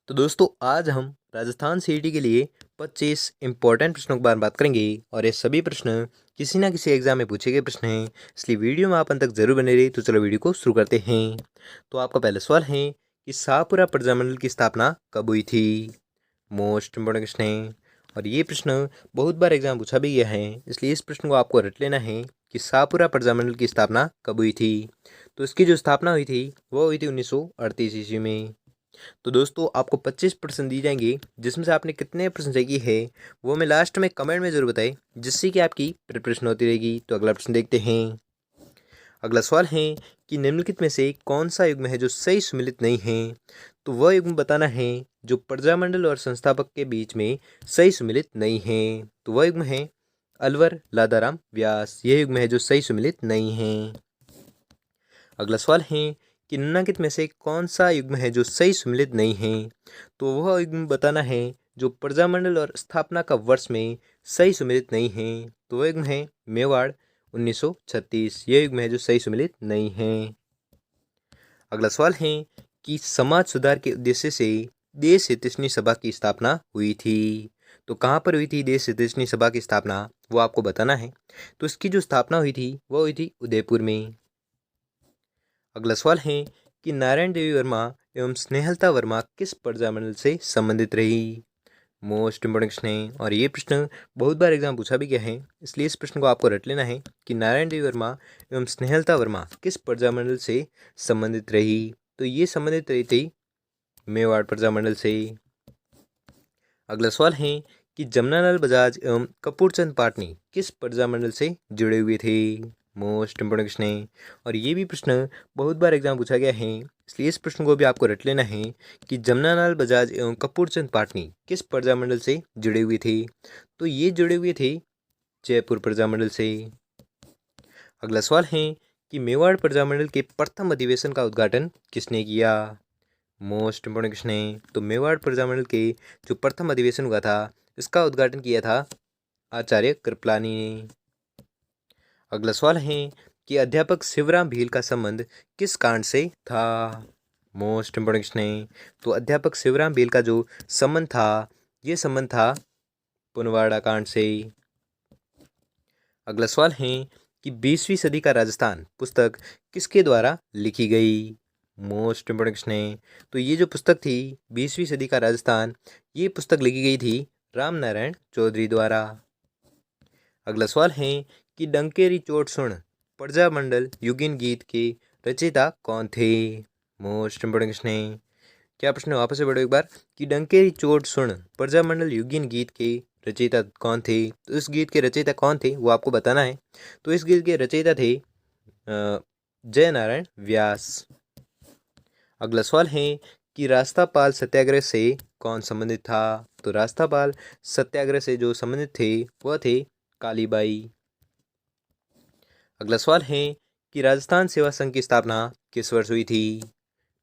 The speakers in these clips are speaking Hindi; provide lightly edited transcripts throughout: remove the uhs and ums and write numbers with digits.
तो दोस्तों आज हम राजस्थान सीईटी के लिए 25 इंपॉर्टेंट प्रश्नों के बारे में बात करेंगे और ये सभी प्रश्न किसी ना किसी एग्जाम में पूछे गए प्रश्न हैं। इसलिए वीडियो में आप अंत तक जरूर बने रहिए। तो चलो वीडियो को शुरू करते हैं। तो आपका पहला सवाल है कि शाहपुरा प्रजामंडल की स्थापना कब हुई थी। मोस्ट इंपॉर्टेंट क्वेश्चन है और ये प्रश्न बहुत बार एग्जाम पूछा भी गया है, इसलिए इस प्रश्न को आपको रट लेना है कि शाहपुरा प्रजामंडल की स्थापना कब हुई थी। तो इसकी जो स्थापना हुई थी वो हुई थी 1938 ईस्वी में। तो दोस्तों आपको 25% दी जाएंगी, जिसमें से आपने कितने प्रश्न सही किए हैं वो मैं लास्ट में कमेंट में ज़रूर बताएं, जिससे कि आपकी प्रिपरेशन होती रहेगी। तो अगला प्रश्न देखते हैं। अगला सवाल है कि निम्नलिखित में से कौन सा युग्म है जो सही सुमेलित नहीं है। तो वह युग्म बताना है जो प्रजामंडल और संस्थापक के बीच में सही सुमेलित नहीं है। तो वह युग्म है अलवर लादाराम व्यास। यह युग्म है जो सही सुमेलित नहीं है। अगला सवाल है कि निम्नलिखित में से कौन सा युग्म है जो सही सुमेलित नहीं है। तो वह युग्म बताना है जो प्रजामंडल और स्थापना का वर्ष में सही सुमेलित नहीं है। तो वह युग्म है मेवाड़ 1936। यह युग्म है जो सही सुमेलित नहीं है। अगला सवाल है कि समाज सुधार के उद्देश्य से देश हितैषणी सभा की स्थापना हुई थी। तो कहाँ पर हुई थी देश हितैषणी सभा की स्थापना, वो आपको बताना है। तो इसकी जो स्थापना हुई थी वो हुई थी उदयपुर में। अगला सवाल है कि नारायण देवी वर्मा एवं स्नेहलता वर्मा किस प्रजामंडल से संबंधित रही। मोस्ट इंपोर्टेंट क्वेश्चन है और ये प्रश्न बहुत बार एग्जाम पूछा भी गया है, इसलिए इस प्रश्न को आपको रट लेना है कि नारायण देवी वर्मा एवं स्नेहलता वर्मा किस प्रजामंडल से संबंधित रही। तो ये संबंधित रही थी मेवाड़ प्रजामंडल से। अगला सवाल है कि जमनालाल बजाज एवं कपूरचंद पाटनी किस प्रजामंडल से जुड़े हुए थे। मोस्ट इंपोर्टेंट क्वेश्चन है और ये भी प्रश्न बहुत बार एग्जाम पूछा गया है, इसलिए इस प्रश्न को भी आपको रट लेना है कि जमनालाल बजाज एवं कपूरचंद पाटनी किस प्रजामंडल से जुड़े हुए थे। तो ये जुड़े हुए थे जयपुर प्रजामंडल से। अगला सवाल है कि मेवाड़ प्रजामंडल के प्रथम अधिवेशन का उद्घाटन किसने किया। मोस्ट इंपोर्टेंट क्वेश्चन है। तो मेवाड़ प्रजामंडल के जो प्रथम अधिवेशन हुआ था इसका उद्घाटन किया था आचार्य कृपलानी ने। अगला सवाल है कि अध्यापक शिवराम भील का संबंध किस कांड से था। मोस्ट इंपोर्टेंट क्वेश्चन है। तो अध्यापक शिवराम भील का जो संबंध था ये संबंध था पुनवाड़ा कांड से। अगला सवाल है कि 20वीं सदी का राजस्थान पुस्तक किसके द्वारा लिखी गई। मोस्ट इंपोर्टेंट क्वेश्चन है। तो ये जो पुस्तक थी 20वीं सदी का राजस्थान, ये पुस्तक लिखी गई थी राम नारायण चौधरी द्वारा। अगला सवाल है कि डंकेरी चोट सुन प्रजामंडल युगिन गीत के रचयिता कौन थे। मोस्ट इंपोर्टेंट क्वेश्चन है। क्या प्रश्न वापस से पढ़ो एक बार कि डंकेरी चोट सुन प्रजामंडल युगिन गीत के रचयिता कौन थे। तो इस गीत के रचयिता कौन थे वो आपको बताना है। तो इस गीत के रचयिता थे जय नारायण व्यास। अगला सवाल है कि रास्तापाल सत्याग्रह से कौन संबंधित था। तो रास्तापाल सत्याग्रह से जो संबंधित थे वह थे कालीबाई। अगला सवाल है कि राजस्थान सेवा संघ की स्थापना किस वर्ष हुई थी।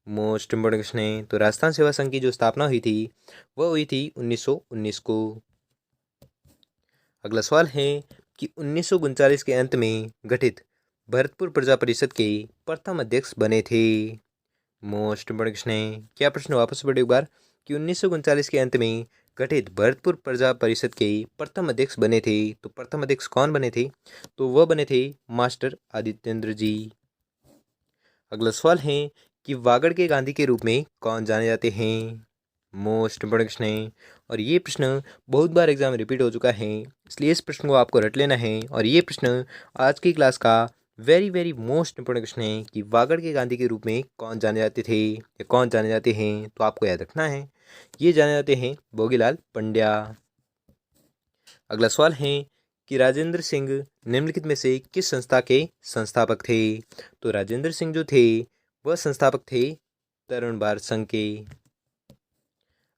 मोस्ट इंपोर्टेंट क्वेश्चन है। तो राजस्थान सेवा संघ की जो स्थापना हुई थी वह हुई थी 1919 को। अगला सवाल है कि 1939 के अंत में गठित भरतपुर प्रजा परिषद के प्रथम अध्यक्ष बने थे। मोस्ट इंपोर्टेंट क्वेश्चन है। क्या प्रश्न वापस पढ़े एक बार कि 1939 के अंत में गठित भरतपुर प्रजा परिषद के प्रथम अध्यक्ष बने थे। तो प्रथम अध्यक्ष कौन बने थे, तो वह बने थे मास्टर आदित्येंद्र जी। अगला सवाल है कि वागड़ के गांधी के रूप में कौन जाने जाते हैं। मोस्ट इंपोर्टेंट क्वेश्चन है और ये प्रश्न बहुत बार एग्जाम रिपीट हो चुका है, इसलिए इस प्रश्न को आपको रट लेना है। और ये प्रश्न आज की क्लास का very very most important question है कि वागड़ के गांधी के रूप में कौन जाने जाते थे या कौन जाने जाते हैं। तो आपको याद रखना है ये जाने जाते हैं भोगीलाल पंड्या। अगला सवाल है कि राजेंद्र सिंह निम्नलिखित में से किस संस्था के संस्थापक थे। तो राजेंद्र सिंह जो थे वह संस्थापक थे तरुण भारत संघ के।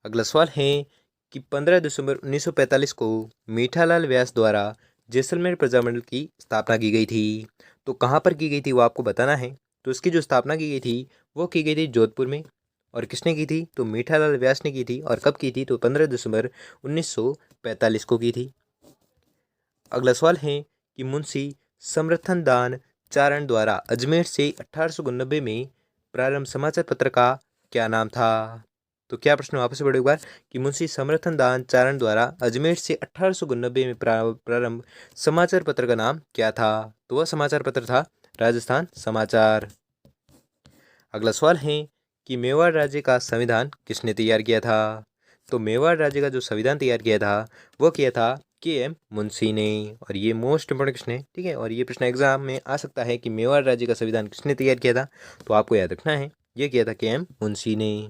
अगला सवाल है कि 15 दिसंबर 1945 को मीठालाल व्यास द्वारा जैसलमेर प्रजामंडल की स्थापना की गई थी। तो कहाँ पर की गई थी वो आपको बताना है। तो इसकी जो स्थापना की गई थी वो की गई थी जोधपुर में। और किसने की थी, तो मीठालाल व्यास ने की थी। और कब की थी, तो 15 दिसंबर 1945 को की थी। अगला सवाल है कि मुंशी समर्थन दान चारण द्वारा अजमेर से 1890 में प्रारंभ समाचार पत्र का क्या नाम था। तो क्या प्रश्न वापस से पढ़ो एक बार कि मुंशी समर्थन दान चारण द्वारा अजमेर से 1899 में प्रारंभ समाचार पत्र का नाम क्या था? तो वह समाचार पत्र था राजस्थान समाचार। अगला सवाल है कि मेवाड़ राज्य का संविधान किसने तैयार किया था? तो मेवाड़ राज्य का जो संविधान तैयार किया था वो किया था के.एम. मुंशी ने। और ये मोस्ट इंपोर्टेंट क्वेश्चन है, ठीक है। और ये प्रश्न एग्जाम में आ सकता है कि मेवाड़ राज्य का संविधान किसने तैयार किया था, तो आपको याद रखना है ये किया था के.एम. मुंशी ने।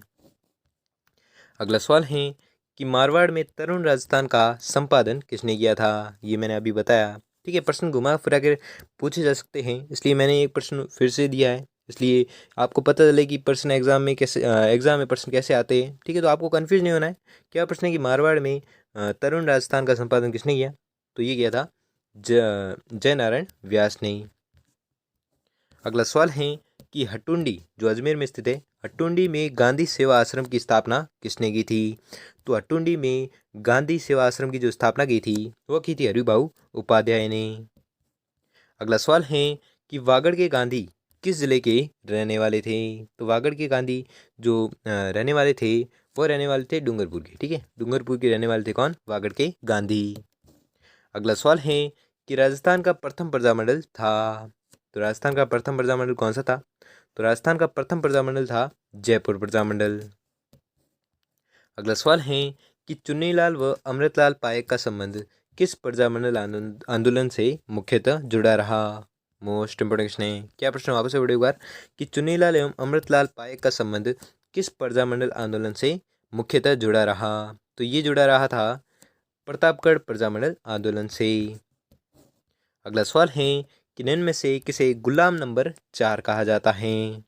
अगला सवाल है कि मारवाड़ में तरुण राजस्थान का संपादन किसने किया था? ये मैंने अभी बताया, ठीक है। प्रश्न घुमा फिरा कर पूछे जा सकते हैं, इसलिए मैंने एक प्रश्न फिर से दिया है, इसलिए आपको पता चले कि प्रश्न एग्जाम में कैसे एग्जाम में प्रश्न कैसे आते हैं, ठीक है। तो आपको कंफ्यूज नहीं होना है। क्या प्रश्न है कि मारवाड़ में तरुण राजस्थान का संपादन किसने किया? तो ये किया था जय नारायण व्यास ने। अगला सवाल है कि हट्टुंडी जो अजमेर में स्थित है, हट्टुंडी में गांधी सेवा आश्रम की स्थापना किसने की थी? तो हट्टुंडी में गांधी सेवा आश्रम की जो स्थापना की थी वो की थी हरिभाऊ उपाध्याय ने। अगला सवाल है कि वागड़ के गांधी किस जिले के रहने वाले थे? तो वागड़ के गांधी जो रहने वाले थे वो रहने वाले थे डूंगरपुर के, ठीक है। डूंगरपुर के रहने वाले थे कौन? वागड़ के गांधी। अगला सवाल है कि राजस्थान का प्रथम प्रजामंडल था, तो राजस्थान का प्रथम प्रजामंडल कौन सा था? तो राजस्थान का प्रथम प्रजामंडल था जयपुर प्रजामंडल। अगला सवाल है कि चुन्नीलाल व अमृतलाल पायक का संबंध किस प्रजामंडल आंदोलन से मुख्यतः जुड़ा रहा? मोस्ट इंपोर्टेंट क्वेश्चन है। क्या प्रश्न वापस से पढ़िए एक बार कि चुन्नीलाल एवं अमृतलाल पायक का संबंध किस प्रजामंडल आंदोलन से मुख्यतः जुड़ा रहा? तो ये जुड़ा रहा था प्रतापगढ़ प्रजामंडल आंदोलन से। अगला सवाल है कि निम्न में से किसे गुलाम नंबर 4 कहा जाता है?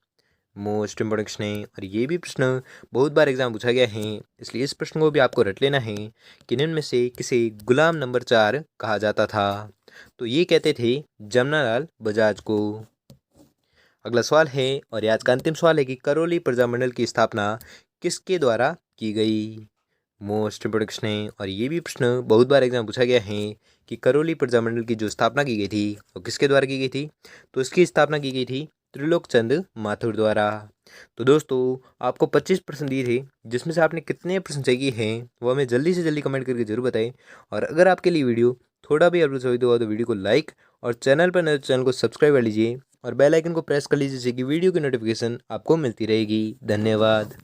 मोस्ट इंपोर्टेंट क्वेश्चन है, और ये भी प्रश्न बहुत बार एग्जाम पूछा गया है, इसलिए इस प्रश्न को भी आपको रट लेना है कि निम्न में से किसे गुलाम नंबर 4 कहा जाता था? तो ये कहते थे जमनालाल बजाज को। अगला सवाल है और आज का अंतिम सवाल है कि करौली प्रजामंडल की स्थापना किसके द्वारा की गई? मोस्ट इंपोर्टेंट क्वेश्चन है, और ये भी प्रश्न बहुत बार एग्जाम पूछा गया है कि करौली प्रजामंडल की जो स्थापना की गई थी वो किसके द्वारा की गई थी? तो इसकी स्थापना की गई थी त्रिलोकचंद माथुर द्वारा। तो दोस्तों आपको 25 प्रश्न दिए थे, जिसमें से आपने कितने प्रश्न सही किए हैं वो हमें जल्दी से जल्दी कमेंट करके जरूर बताएं। और अगर आपके लिए वीडियो थोड़ा भी अप्रूव हुआ तो वीडियो को लाइक और चैनल पर नए चैनल को सब्सक्राइब कर लीजिए और बेल आइकन को प्रेस कर लीजिए, जिससे कि वीडियो की नोटिफिकेशन आपको मिलती रहेगी। धन्यवाद।